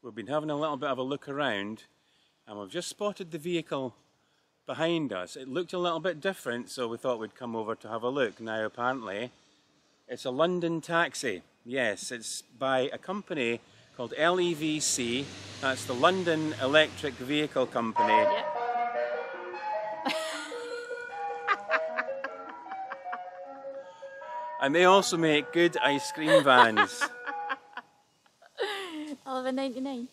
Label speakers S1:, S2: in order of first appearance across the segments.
S1: We've been having a little bit of a look around and we've just spotted the vehicle behind us. It looked a little bit different, so we thought we'd come over to have a look. Now apparently it's a London taxi. Yes, it's by a company called LEVC. That's the London Electric Vehicle Company.
S2: Yep.
S1: And they also make good ice cream vans.
S2: $11.99.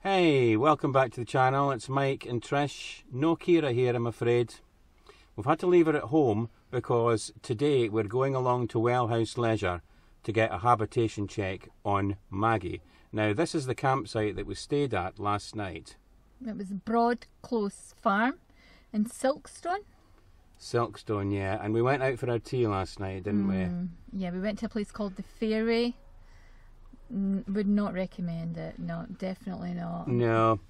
S1: Hey, welcome back to the channel. It's Mike and Trish. No Kira here, I'm afraid. We've had to leave her at home because today we're going along to Wellhouse Leisure to get a habitation check on Maggie. Now, this is the campsite that we stayed at last night.
S2: It was Broad Close Farm in Silkstone.
S1: Silkstone, yeah. And we went out for our tea last night, didn't we?
S2: Yeah, we went to a place called the Fairway. Would not recommend it. No, definitely not.
S1: No.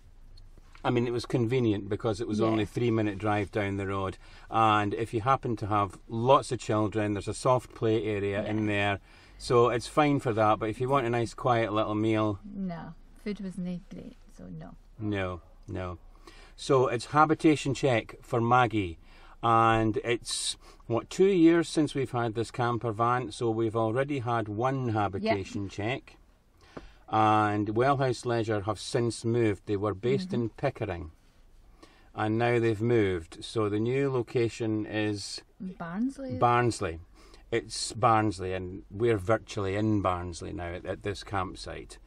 S1: I mean, it was convenient because it was only a 3-minute drive down the road. And if you happen to have lots of children, there's a soft play area in there. So it's fine for that. But if you want a nice, quiet little meal...
S2: No. Food was not great, so no.
S1: No. So it's Habitation Check for Maggie. And it's, 2 years since we've had this camper van. So we've already had one habitation check. And Wellhouse Leisure have since moved. They were based in Pickering and now they've moved. So the new location is Barnsley. It's Barnsley and we're virtually in Barnsley now at this campsite.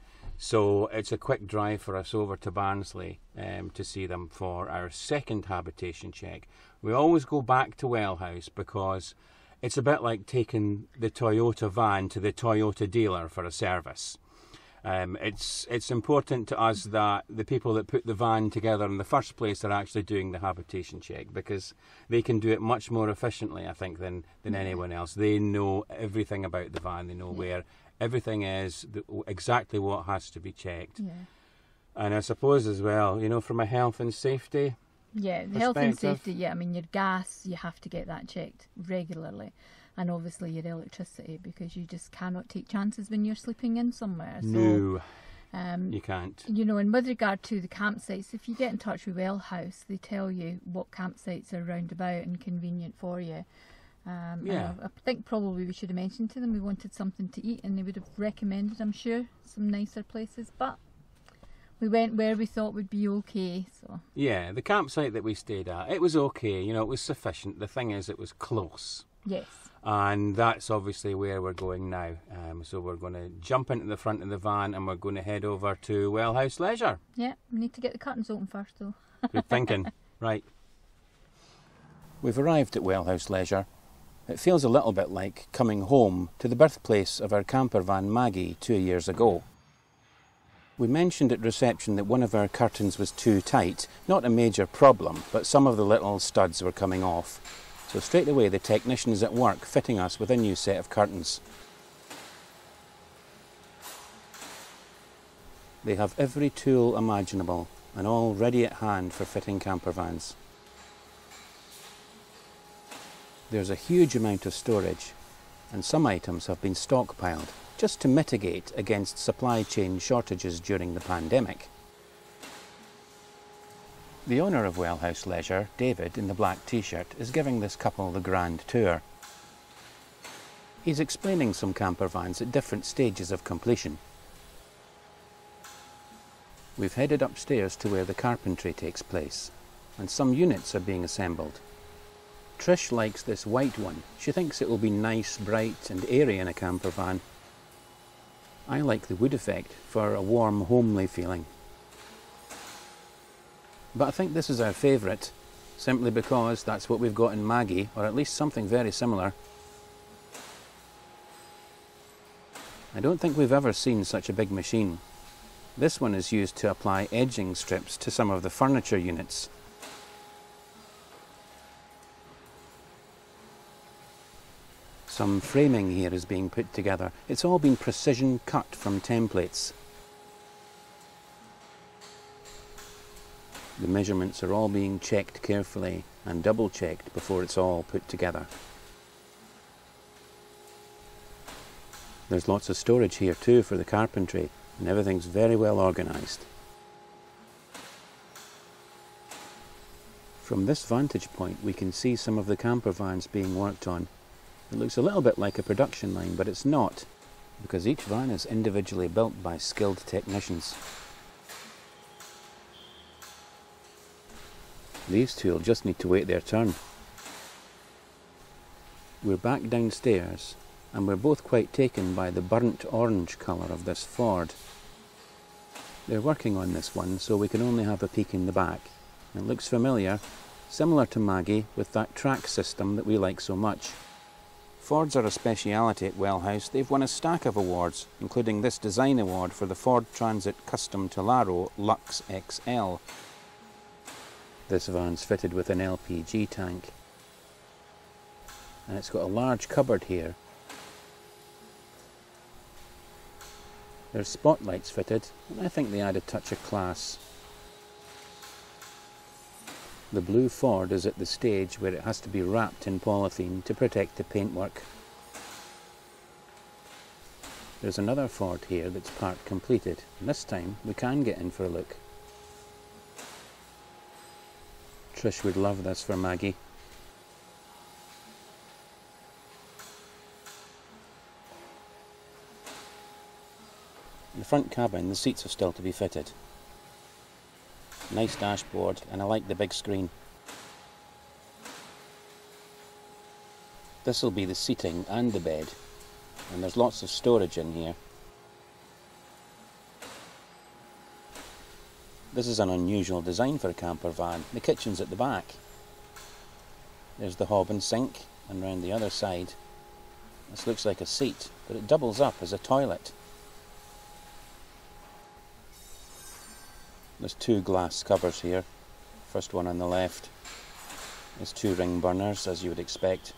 S1: So it's a quick drive for us over to Barnsley to see them for our second habitation check. We always go back to Wellhouse because it's a bit like taking the Toyota van to the Toyota dealer for a service. It's important to us that the people that put the van together in the first place are actually doing the habitation check because they can do it much more efficiently, I think, than anyone else. They know everything about the van. They know where everything is, exactly what has to be checked. Yeah. And I suppose as well, you know, from a health and safety
S2: health and safety, I mean, your gas, you have to get that checked regularly. And obviously your electricity, because you just cannot take chances when you're sleeping in somewhere.
S1: No, you can't.
S2: You know, and with regard to the campsites, if you get in touch with Wellhouse, they tell you what campsites are round about and convenient for you. I think probably we should have mentioned to them we wanted something to eat, and they would have recommended, I'm sure, some nicer places. But we went where we thought would be okay. So
S1: yeah, the campsite that we stayed at, it was okay. You know, it was sufficient. The thing is, it was close.
S2: Yes.
S1: And that's obviously where we're going now. So we're going to jump into the front of the van and we're going to head over to Wellhouse Leisure.
S2: Yeah, we need to get the curtains open first though.
S1: Good thinking. Right. We've arrived at Wellhouse Leisure. It feels a little bit like coming home to the birthplace of our camper van Maggie 2 years ago. We mentioned at reception that one of our curtains was too tight. Not a major problem, but some of the little studs were coming off. So straight away the technician is at work fitting us with a new set of curtains. They have every tool imaginable and all ready at hand for fitting camper vans. There's a huge amount of storage and some items have been stockpiled just to mitigate against supply chain shortages during the pandemic. The owner of Wellhouse Leisure, David, in the black t-shirt, is giving this couple the grand tour. He's explaining some camper vans at different stages of completion. We've headed upstairs to where the carpentry takes place, and some units are being assembled. Trish likes this white one. She thinks it will be nice, bright and airy in a camper van. I like the wood effect for a warm, homely feeling. But I think this is our favourite, simply because that's what we've got in Maggie, or at least something very similar. I don't think we've ever seen such a big machine. This one is used to apply edging strips to some of the furniture units. Some framing here is being put together. It's all been precision cut from templates. The measurements are all being checked carefully and double checked before it's all put together. There's lots of storage here too for the carpentry, and everything's very well organised. From this vantage point we can see some of the camper vans being worked on. It looks a little bit like a production line, but it's not, because each van is individually built by skilled technicians. These two will just need to wait their turn. We're back downstairs, and we're both quite taken by the burnt orange colour of this Ford. They're working on this one, so we can only have a peek in the back. It looks familiar, similar to Maggie, with that track system that we like so much. Fords are a speciality at Wellhouse. They've won a stack of awards, including this design award for the Ford Transit Custom Tolaro Lux XL. This van's fitted with an LPG tank, and it's got a large cupboard here. There's spotlights fitted, and I think they add a touch of class. The blue Ford is at the stage where it has to be wrapped in polythene to protect the paintwork. There's another Ford here that's part completed, and this time we can get in for a look. Trish would love this for Maggie. In the front cabin, the seats are still to be fitted. Nice dashboard, and I like the big screen. This will be the seating and the bed, and there's lots of storage in here. This is an unusual design for a camper van. The kitchen's at the back. There's the hob and sink, and round the other side, this looks like a seat, but it doubles up as a toilet. There's two glass covers here. First one on the left. There's two ring burners, as you would expect.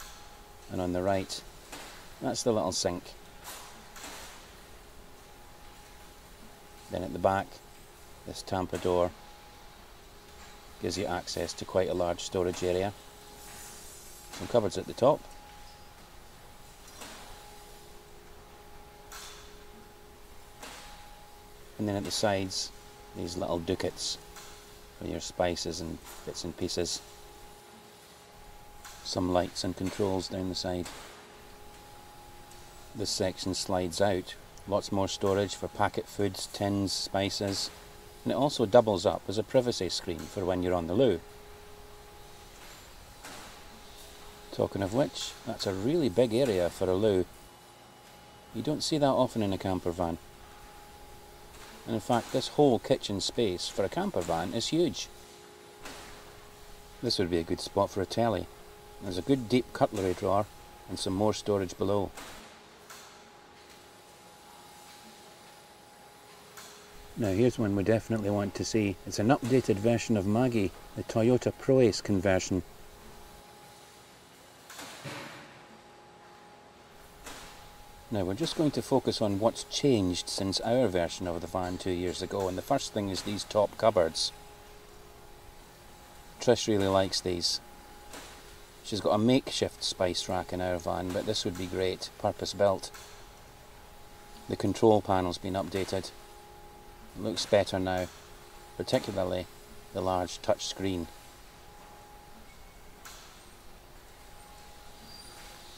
S1: And on the right, that's the little sink. Then at the back, this tamper door gives you access to quite a large storage area. Some cupboards at the top. And then at the sides, these little ducats for your spices and bits and pieces. Some lights and controls down the side. This section slides out. Lots more storage for packet foods, tins, spices. And it also doubles up as a privacy screen for when you're on the loo. Talking of which, that's a really big area for a loo. You don't see that often in a camper van. And in fact, this whole kitchen space for a camper van is huge. This would be a good spot for a telly. There's a good deep cutlery drawer and some more storage below. Now here's one we definitely want to see. It's an updated version of Maggie, the Toyota Proace conversion. Now we're just going to focus on what's changed since our version of the van 2 years ago, and the first thing is these top cupboards. Trish really likes these. She's got a makeshift spice rack in our van, but this would be great, purpose built. The control panel's been updated. It looks better now, particularly the large touch screen.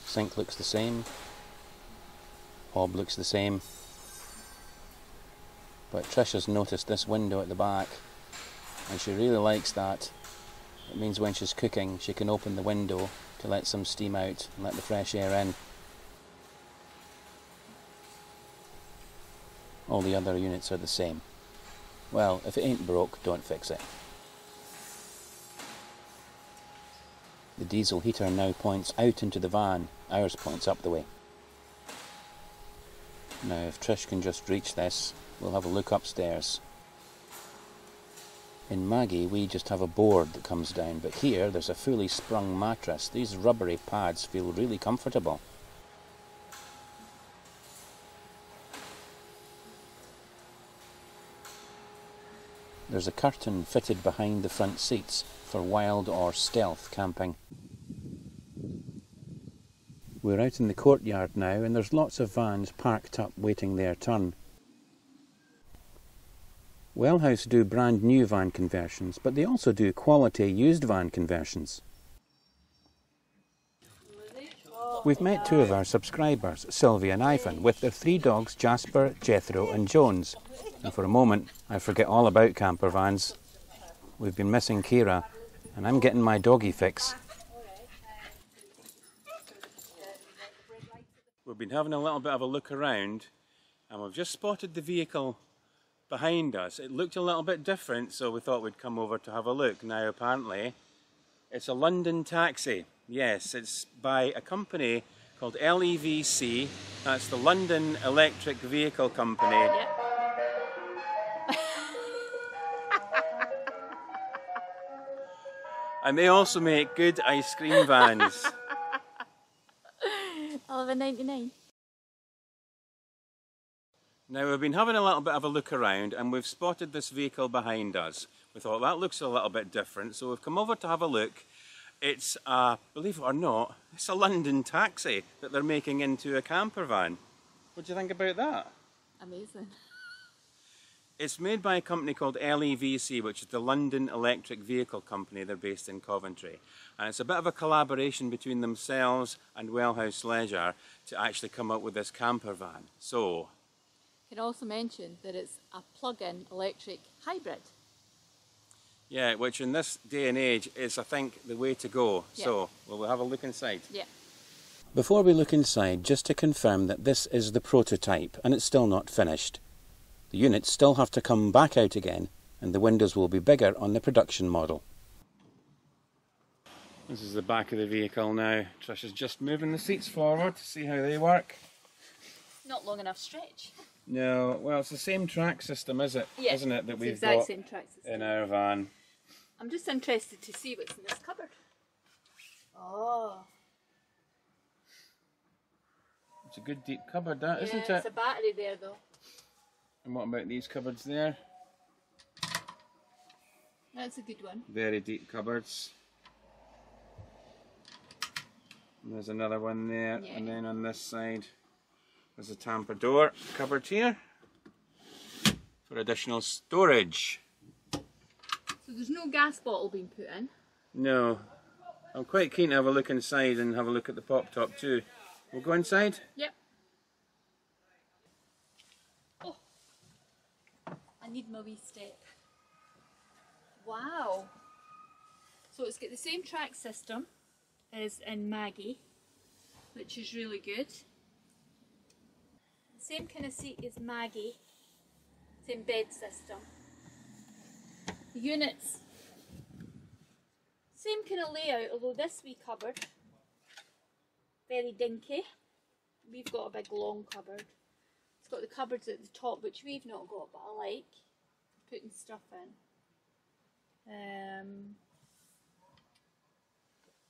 S1: Sink looks the same. Hob looks the same, but Trish has noticed this window at the back and she really likes that. It means when she's cooking she can open the window to let some steam out and let the fresh air in. All the other units are the same. Well, if it ain't broke, don't fix it. The diesel heater now points out into the van, ours points up the way. Now if Trish can just reach this, we'll have a look upstairs. In Maggie we just have a board that comes down, but here there's a fully sprung mattress. These rubbery pads feel really comfortable. There's a curtain fitted behind the front seats for wild or stealth camping. We're out in the courtyard now and there's lots of vans parked up waiting their turn. Wellhouse do brand new van conversions, but they also do quality used van conversions. We've met two of our subscribers, Sylvia and Ivan, with their 3 dogs, Jasper, Jethro and Jones. And for a moment, I forget all about camper vans. We've been missing Kira, and I'm getting my doggy fix. We've been having a little bit of a look around, and we've just spotted the vehicle behind us. It looked a little bit different, so we thought we'd come over to have a look. Now apparently it's a London taxi. Yes, it's by a company called LEVC. That's the London Electric Vehicle Company.
S2: Yeah.
S1: And they also make good ice cream vans.
S2: $11.99.
S1: Now we've been having a little bit of a look around and we've spotted this vehicle behind us. We thought that looks a little bit different, so we've come over to have a look. It's believe it or not, it's a London taxi that they're making into a camper van. What do you think about that?
S2: Amazing.
S1: It's made by a company called LEVC, which is the London Electric Vehicle Company. They're based in Coventry. And it's a bit of a collaboration between themselves and Wellhouse Leisure to actually come up with this camper van. So,
S2: I can also mention that it's a plug-in electric hybrid.
S1: yeah, which in this day and age is, I think, the way to go.
S2: Yeah.
S1: So, we'll have a look inside.
S2: Yeah.
S1: Before we look inside, just to confirm that this is the prototype and it's still not finished. The units still have to come back out again and the windows will be bigger on the production model. This is the back of the vehicle now. Trish is just moving the seats forward to see how they work.
S2: Not long enough stretch.
S1: No, well, it's the same track system, is it?
S2: Yeah,
S1: Isn't it, that we've
S2: exact
S1: got
S2: same track system
S1: in our van?
S2: I'm just interested to see what's in this cupboard. Oh.
S1: It's a good deep cupboard, that,
S2: Yeah,
S1: isn't it?
S2: there's a battery there though.
S1: And what about these cupboards there?
S2: That's a good one.
S1: Very deep cupboards. And there's another one there,
S2: Yeah.
S1: and then on this side there's a tamper door cupboard here for additional storage.
S2: So there's no gas bottle being put in.
S1: No, I'm quite keen to have a look inside and have a look at the pop top too. We'll go inside?
S2: Yep. Oh, I need my wee step. Wow. So it's got the same track system as in Maggie, which is really good. Same kind of seat as Maggie, same bed system. The units, same kind of layout, although this wee cupboard, very dinky. We've got a big long cupboard. It's got the cupboards at the top, which we've not got, but I like putting stuff in.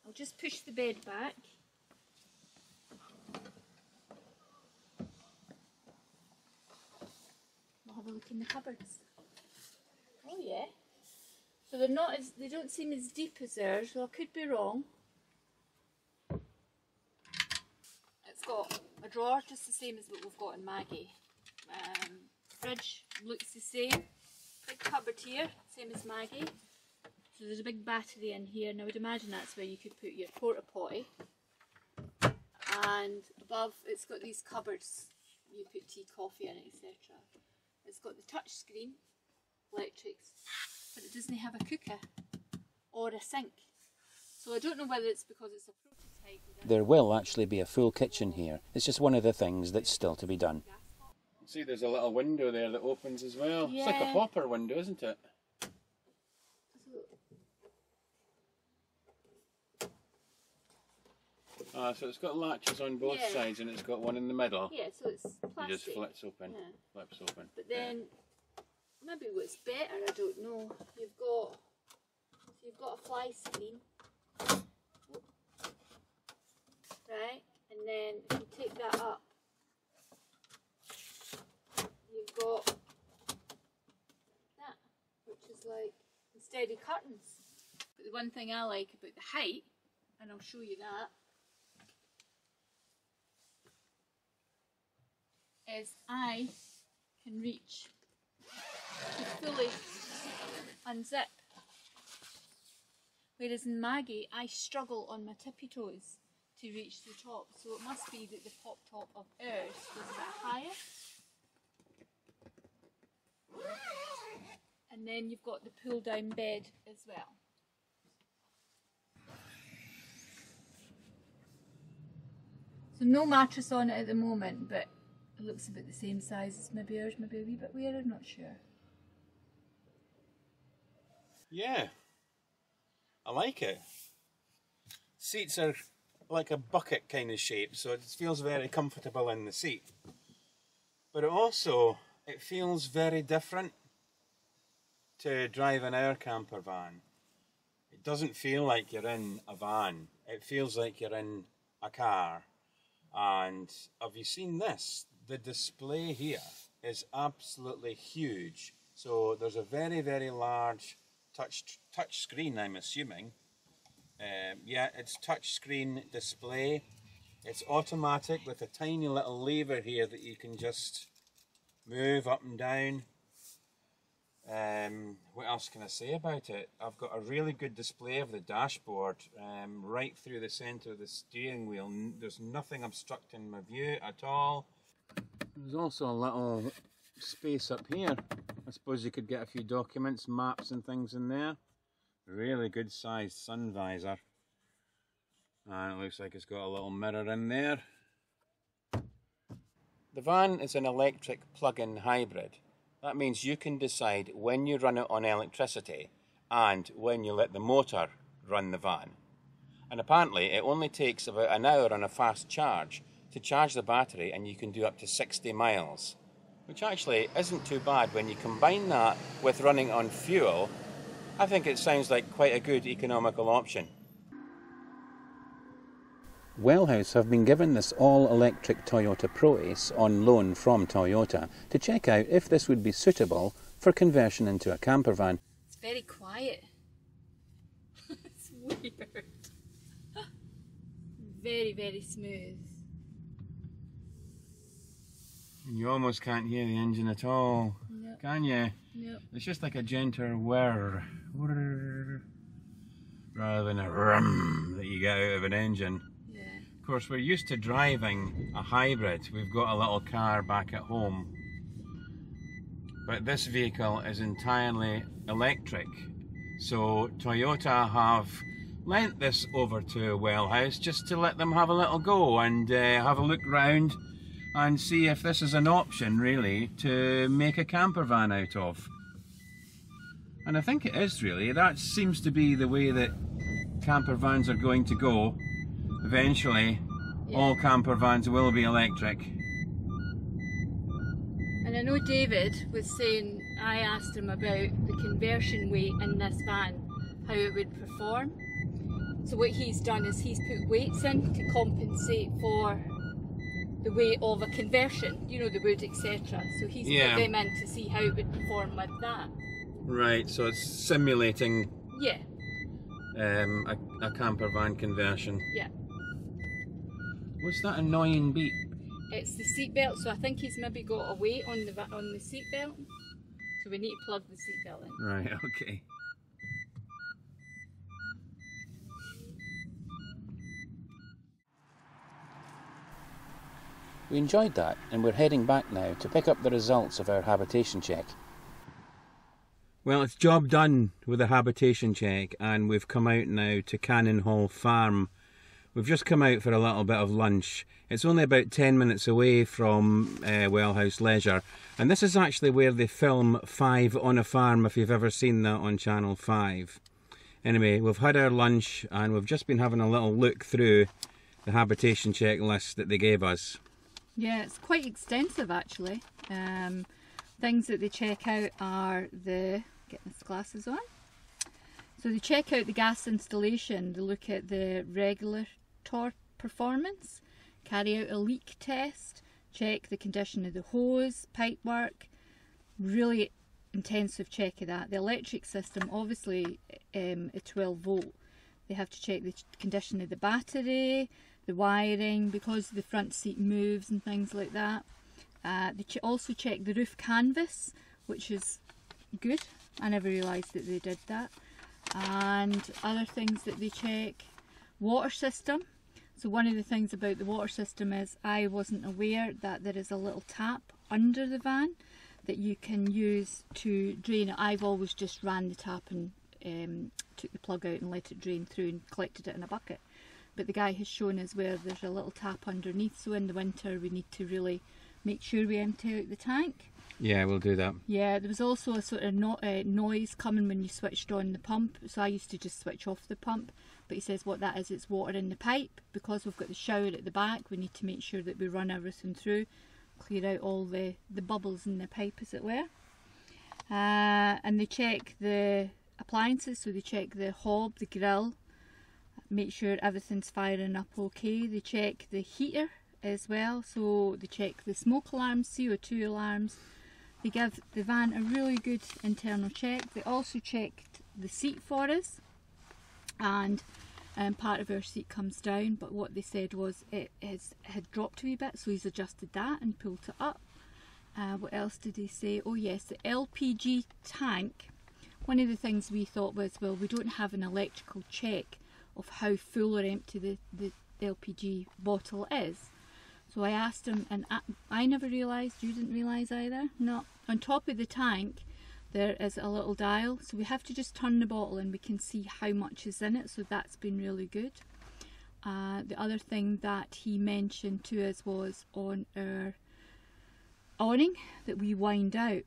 S2: I'll just push the bed back. We'll have a look in the cupboards. Oh yeah. So they're not as, they don't seem as deep as theirs, so I could be wrong. It's got a drawer just the same as what we've got in Maggie. Fridge looks the same. Big cupboard here, same as Maggie. So there's a big battery in here, and I would imagine that's where you could put your porta potty. And above it's got these cupboards, you put tea, coffee in, etc. It's got the touch screen, electrics, but it doesn't have a cooker or a sink. So I don't know whether it's because it's a prototype.
S1: There will actually be a full kitchen here. It's just one of the things that's still to be done. See, there's a little window there that opens as well.
S2: Yeah.
S1: It's like a popper window, isn't it? So it's got latches on both sides and it's got one in the middle.
S2: Yeah, so it's plastic.
S1: It just flips open.
S2: Yeah.
S1: Flips open.
S2: But then, maybe what's better, I don't know. You've got a fly screen, right? And then if you take that up, you've got that, which is steady curtains. But the one thing I like about the height, and I'll show you that, is I can reach to fully unzip. Whereas in Maggie, I struggle on my tippy toes to reach the top. So it must be that the pop top of ours was a bit higher. And then you've got the pull down bed as well. So no mattress on it at the moment, but it looks about the same size as maybe ours, maybe a wee bit weirder, I'm not sure.
S1: Yeah, I like it. Seats are like a bucket kind of shape, so it feels very comfortable in the seat. But it feels very different to driving our camper van. It doesn't feel like you're in a van. It feels like you're in a car. And have you seen this? The display here is absolutely huge. So there's a very, very large touch screen, I'm assuming. Yeah, it's touch screen display. It's automatic with a tiny little lever here that you can just move up and down. What else can I say about it? I've got a really good display of the dashboard right through the centre of the steering wheel. There's nothing obstructing my view at all. There's also a little space up here. I suppose you could get a few documents, maps and things in there. Really good sized sun visor. And it looks like it's got a little mirror in there. The van is an electric plug-in hybrid. That means you can decide when you run it on electricity and when you let the motor run the van. And apparently it only takes about an hour on a fast charge to charge the battery, and you can do up to 60 miles. Which actually isn't too bad when you combine that with running on fuel. I think it sounds like quite a good economical option. Wellhouse have been given this all-electric Toyota Proace on loan from Toyota to check out if this would be suitable for conversion into a camper van.
S2: It's very quiet. It's weird. Very, very smooth.
S1: And you almost can't hear the engine at all,
S2: Nope.
S1: can you?
S2: Nope.
S1: It's just like a gentle whir, rather than a rum that you get out of an engine.
S2: Yeah.
S1: Of course, we're used to driving a hybrid. We've got a little car back at home. But this vehicle is entirely electric. So Toyota have lent this over to Wellhouse just to let them have a little go and have a look round and see if this is an option really to make a camper van out of. And I think it is really. That seems to be the way that camper vans are going to go. Eventually, yeah. All camper vans will be electric.
S2: And I know David was saying, I asked him about the conversion weight in this van, how it would perform. So what he's done is he's put weights in to compensate for the weight of a conversion, you know, the wood, etc. So he's put them in to see how it would perform with that. Right,
S1: so it's simulating a camper van conversion.
S2: Yeah.
S1: What's that annoying beep?
S2: It's the seatbelt, so I think he's maybe got a weight on the seatbelt. So we need to plug the seatbelt in.
S1: Right, okay. We enjoyed that, and we're heading back now to pick up the results of our habitation check. Well, it's job done with the habitation check, and we've come out now to Cannon Hall Farm. We've just come out for a little bit of lunch. It's only about 10 minutes away from Wellhouse Leisure, and this is actually where they film 5 on a Farm, if you've ever seen that on Channel 5. Anyway, we've had our lunch, and we've just been having a little look through the habitation check list that they gave us.
S2: Yeah, it's quite extensive actually. Things that they check out are getting his glasses on. So they check out the gas installation, they look at the regulator performance, carry out a leak test, check the condition of the hose, pipework, really intensive check of that. The electric system, obviously, a 12 volt. They have to check the condition of the battery, the wiring, because the front seat moves and things like that. They also check the roof canvas, which is good. I never realised that they did that. And other things that they check, water system. So one of the things about the water system is I wasn't aware that there is a little tap under the van that you can use to drain it. I've always just ran the tap and took the plug out and let it drain through and collected it in a bucket. But the guy has shown us where there's a little tap underneath, so in the winter we need to really make sure we empty out the tank.
S1: Yeah, we'll do that.
S2: Yeah, there was also a sort of noise coming when you switched on the pump, so I used to just switch off the pump. But he says what that is, it's water in the pipe. Because we've got the shower at the back, we need to make sure that we run everything through, clear out all the bubbles in the pipe, as it were. And they check the appliances, so they check the hob, the grill, make sure everything's firing up okay. They check the heater as well, so they check the smoke alarms, CO2 alarms. They give the van a really good internal check. They also checked the seat for us, and part of our seat comes down, but what they said was it had dropped a wee bit, so he's adjusted that and pulled it up. What else did he say? Oh yes, the LPG tank. One of the things we thought was, well, we don't have an electrical check of how full or empty the LPG bottle is. So I asked him, and I never realised, you didn't realise either? No. On top of the tank there is a little dial, so we have to just turn the bottle and we can see how much is in it, so that's been really good. The other thing that he mentioned to us was on our awning that we wind out.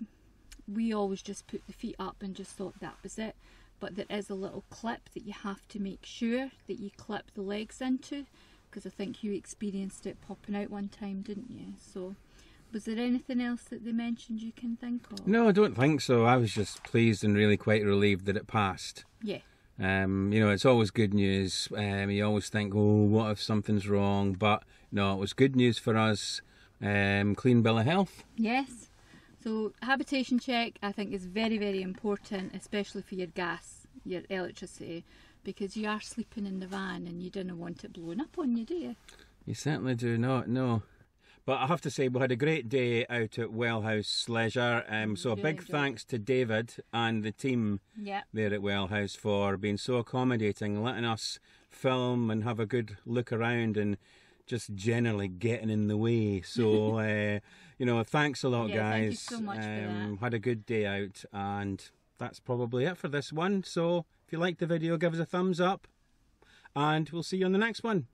S2: We always just put the feet up and just thought that was it, but there is a little clip that you have to make sure that you clip the legs into, because I think you experienced it popping out one time, didn't you? So was there anything else that they mentioned you can think of?
S1: No, I don't think so. I was just pleased and really quite relieved that it passed.
S2: Yeah.
S1: You know, it's always good news. You always think, oh, what if something's wrong? But no, it was good news for us. Clean bill of health.
S2: Yes. So habitation check, I think, is very, very important, especially for your gas, your electricity, because you are sleeping in the van and you don't want it blowing up on you, do you?
S1: You certainly do not, no. But I have to say, we had a great day out at Wellhouse Leisure. So a big thanks to David and the team there at Wellhouse for being so accommodating, letting us film and have a good look around and just generally getting in the way. So, you know, thanks a lot, guys.
S2: Thank you so much for that.
S1: Had a good day out, and that's probably it for this one. So if you liked the video, give us a thumbs up, and we'll see you on the next one.